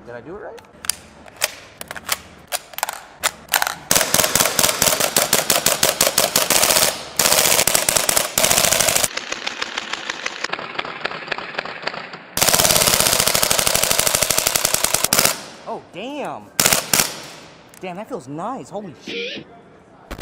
Did I do it right? Oh, damn. Damn, that feels nice. Holy shit.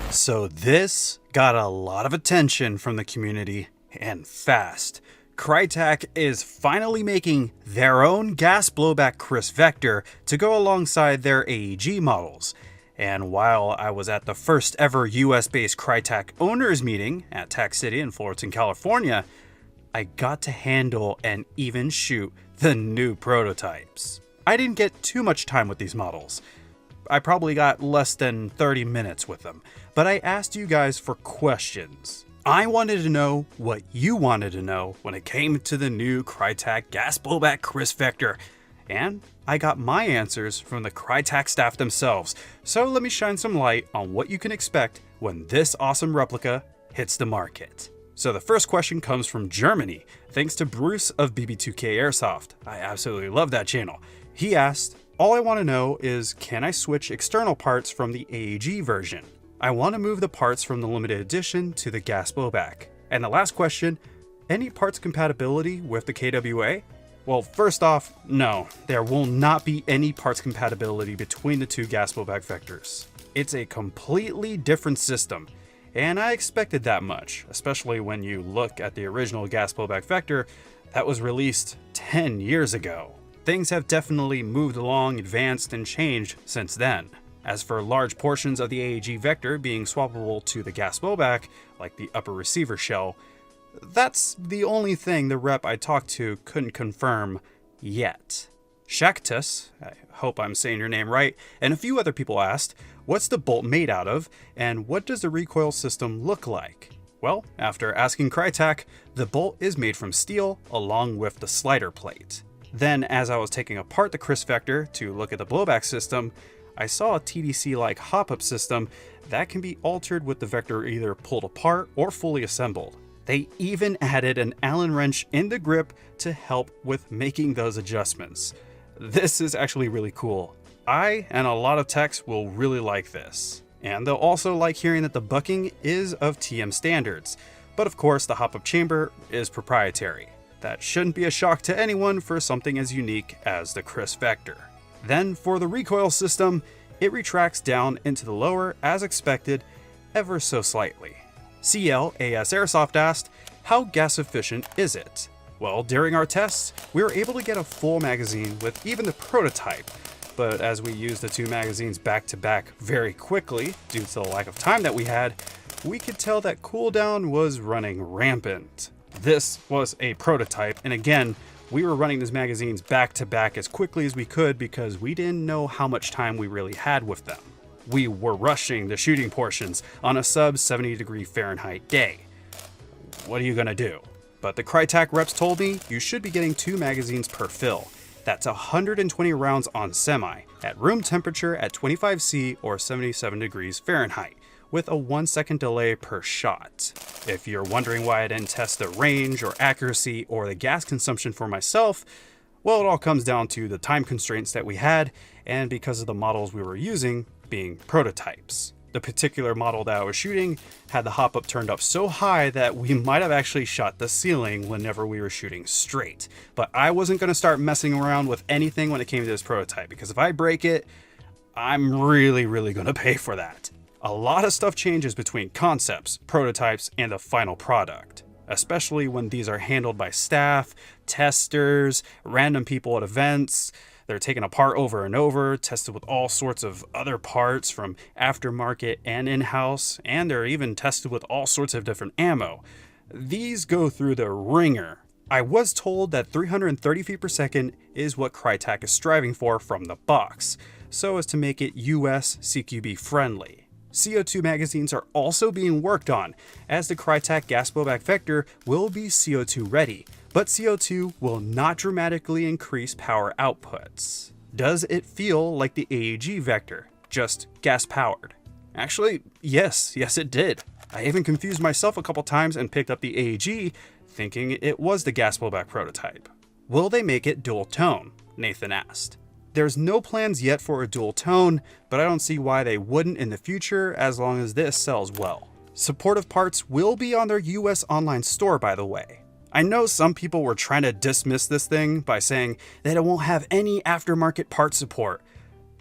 So this got a lot of attention from the community, and fast. Krytac is finally making their own gas blowback Kriss Vector to go alongside their AEG models. And while I was at the first ever US-based Krytac owners meeting at Tac City in Fullerton, California, I got to handle and even shoot the new prototypes. I didn't get too much time with these models. I probably got less than 30 minutes with them, but I asked you guys for questions. I wanted to know what you wanted to know when it came to the new Krytac gas blowback Kriss Vector, and I got my answers from the Krytac staff themselves. So let me shine some light on what you can expect when this awesome replica hits the market. So the first question comes from Germany, thanks to Bruce of BB2K Airsoft. I absolutely love that channel. He asked, all I want to know is, can I switch external parts from the AEG version? I want to move the parts from the limited edition to the gas blowback. And the last question, any parts compatibility with the KWA? Well, first off, no, there will not be any parts compatibility between the two gas blowback vectors. It's a completely different system, and I expected that much, especially when you look at the original gas blowback vector that was released 10 years ago. Things have definitely moved along, advanced, and changed since then. As for large portions of the AEG vector being swappable to the gas blowback, like the upper receiver shell, that's the only thing the rep I talked to couldn't confirm yet. Shaktus, I hope I'm saying your name right, and a few other people asked, what's the bolt made out of, and what does the recoil system look like? Well, after asking Krytac, the bolt is made from steel along with the slider plate. Then, as I was taking apart the Kriss Vector to look at the blowback system, I saw a TDC-like hop-up system that can be altered with the Vector either pulled apart or fully assembled. They even added an Allen wrench in the grip to help with making those adjustments. This is actually really cool. I and a lot of techs will really like this. And they'll also like hearing that the bucking is of TM standards. But of course, the hop-up chamber is proprietary. That shouldn't be a shock to anyone for something as unique as the Kriss Vector. Then for the recoil system, it retracts down into the lower as expected, ever so slightly. USAirsoft asked, how gas efficient is it? Well, during our tests, we were able to get a full magazine with even the prototype, but as we used the two magazines back to back very quickly due to the lack of time that we had, we could tell that cooldown was running rampant. This was a prototype, and again, we were running these magazines back to back as quickly as we could because we didn't know how much time we really had with them. We were rushing the shooting portions on a sub 70 Fahrenheit day. What are you gonna do? But the Krytac reps told me you should be getting 2 magazines per fill. That's 120 rounds on semi, at room temperature at 25°C or 77 degrees Fahrenheit, with a 1-second delay per shot. If you're wondering why I didn't test the range or accuracy or the gas consumption for myself, well, it all comes down to the time constraints that we had, and because of the models we were using being prototypes. The particular model that I was shooting had the hop-up turned up so high that we might have actually shot the ceiling whenever we were shooting straight. But I wasn't going to start messing around with anything when it came to this prototype, because if I break it, I'm really going to pay for that. A lot of stuff changes between concepts, prototypes, and the final product, especially when these are handled by staff, testers, random people at events. They're taken apart over and over, tested with all sorts of other parts from aftermarket and in-house, and they're even tested with all sorts of different ammo. These go through the ringer. I was told that 330 feet per second is what Krytac is striving for from the box, so as to make it US CQB friendly. CO2 magazines are also being worked on, as the Krytac gas blowback Vector will be CO2 ready, but CO2 will not dramatically increase power outputs. Does it feel like the AEG Vector, just gas powered? Actually, yes it did. I even confused myself a couple times and picked up the AEG, thinking it was the gas blowback prototype. Will they make it dual tone? Nathan asked. There's no plans yet for a dual tone, but I don't see why they wouldn't in the future as long as this sells well. Supportive parts will be on their US online store, by the way. I know some people were trying to dismiss this thing by saying that it won't have any aftermarket part support,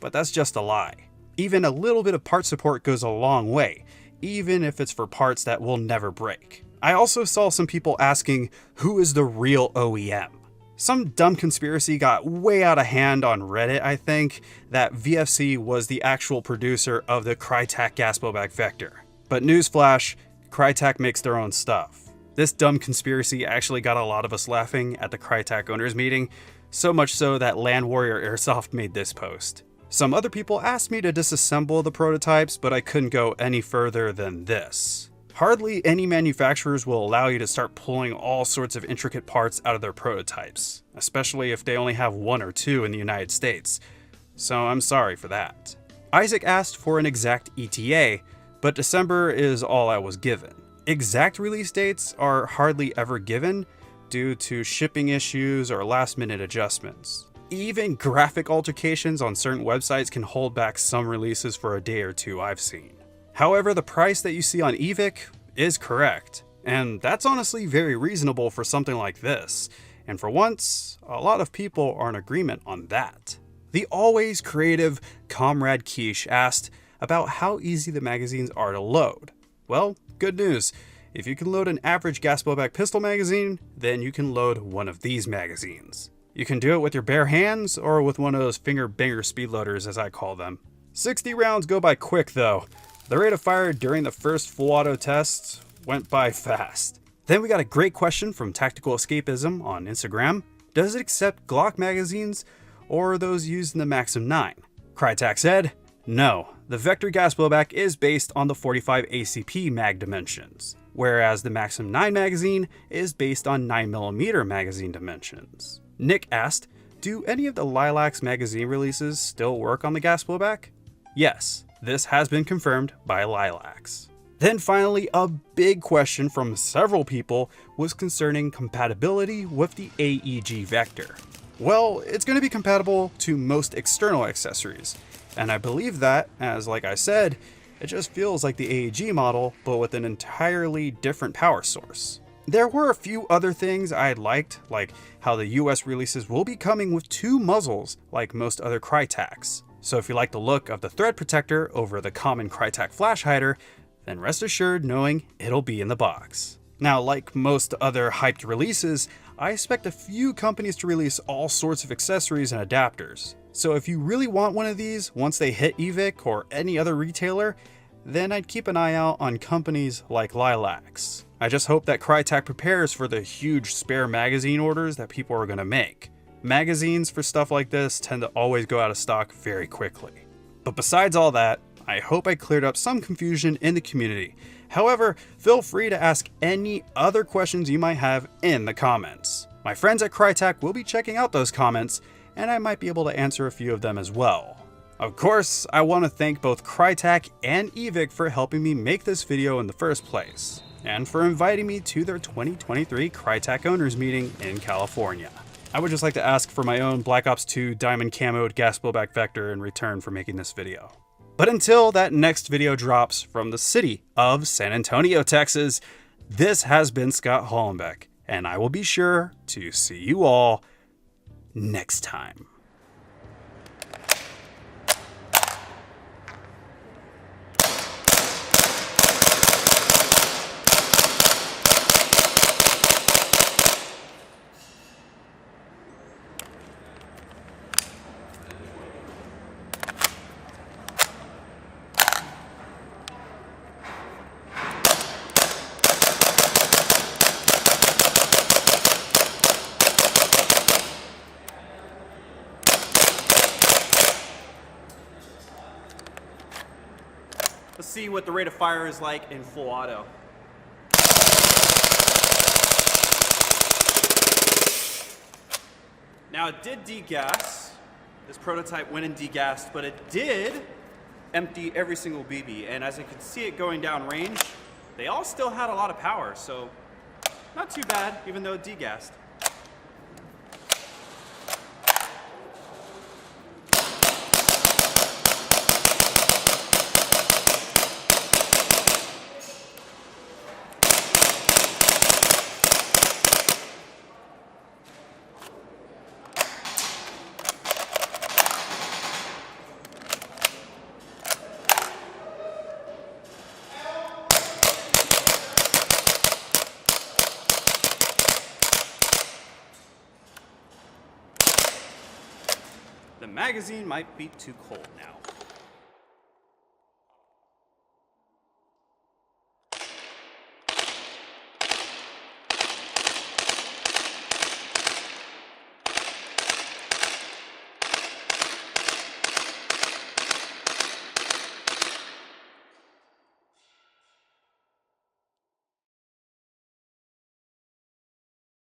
but that's just a lie. Even a little bit of part support goes a long way, even if it's for parts that will never break. I also saw some people asking, who is the real OEM? Some dumb conspiracy got way out of hand on Reddit, I think, that VFC was the actual producer of the Krytac gas blowback Vector. But newsflash, Krytac makes their own stuff. This dumb conspiracy actually got a lot of us laughing at the Krytac owners meeting, so much so that Land Warrior Airsoft made this post. Some other people asked me to disassemble the prototypes, but I couldn't go any further than this. Hardly any manufacturers will allow you to start pulling all sorts of intricate parts out of their prototypes, especially if they only have 1 or 2 in the United States. So I'm sorry for that. Isaac asked for an exact ETA, but December is all I was given. Exact release dates are hardly ever given due to shipping issues or last-minute adjustments. Even graphic altercations on certain websites can hold back some releases for a day or 2 I've seen. However, the price that you see on Evike is correct, and that's honestly very reasonable for something like this. And for once, a lot of people are in agreement on that. The always creative Comrade Quiche asked about how easy the magazines are to load. Well, good news. If you can load an average gas blowback pistol magazine, then you can load one of these magazines. You can do it with your bare hands or with one of those finger banger speed loaders, as I call them. 60 rounds go by quick though. The rate of fire during the first full auto test went by fast. Then we got a great question from Tactical Escapism on Instagram. Does it accept Glock magazines or those used in the Maxim 9? Krytac said, no, the Vector gas blowback is based on the 45 ACP mag dimensions, whereas the Maxim 9 magazine is based on 9mm magazine dimensions. Nick asked, do any of the Lilacs magazine releases still work on the gas blowback? Yes. This has been confirmed by Lilacs. Then finally, a big question from several people was concerning compatibility with the AEG Vector. Well, it's going to be compatible to most external accessories, and I believe that, as like I said, it just feels like the AEG model, but with an entirely different power source. There were a few other things I liked, like how the US releases will be coming with 2 muzzles like most other Krytacs. So if you like the look of the thread protector over the common Krytac flash hider, then rest assured knowing it'll be in the box. Now, like most other hyped releases, I expect a few companies to release all sorts of accessories and adapters. So if you really want one of these once they hit Evike or any other retailer, then I'd keep an eye out on companies like Lilacs. I just hope that Krytac prepares for the huge spare magazine orders that people are going to make. Magazines for stuff like this tend to always go out of stock very quickly. But besides all that, I hope I cleared up some confusion in the community. However, feel free to ask any other questions you might have in the comments. My friends at Krytac will be checking out those comments, and I might be able to answer a few of them as well. Of course, I want to thank both Krytac and Evike for helping me make this video in the first place, and for inviting me to their 2023 Krytac owners meeting in California. I would just like to ask for my own Black Ops 2 diamond camoed gas blowback Vector in return for making this video. But until that next video drops from the city of San Antonio, Texas, this has been Scott Hollenbeck, and I will be sure to see you all next time. Let's see what the rate of fire is like in full auto. Now it did degas. This prototype went and degassed, but it did empty every single BB. And as I could see it going down range, they all still had a lot of power. So not too bad, even though it degassed. The magazine might be too cold now.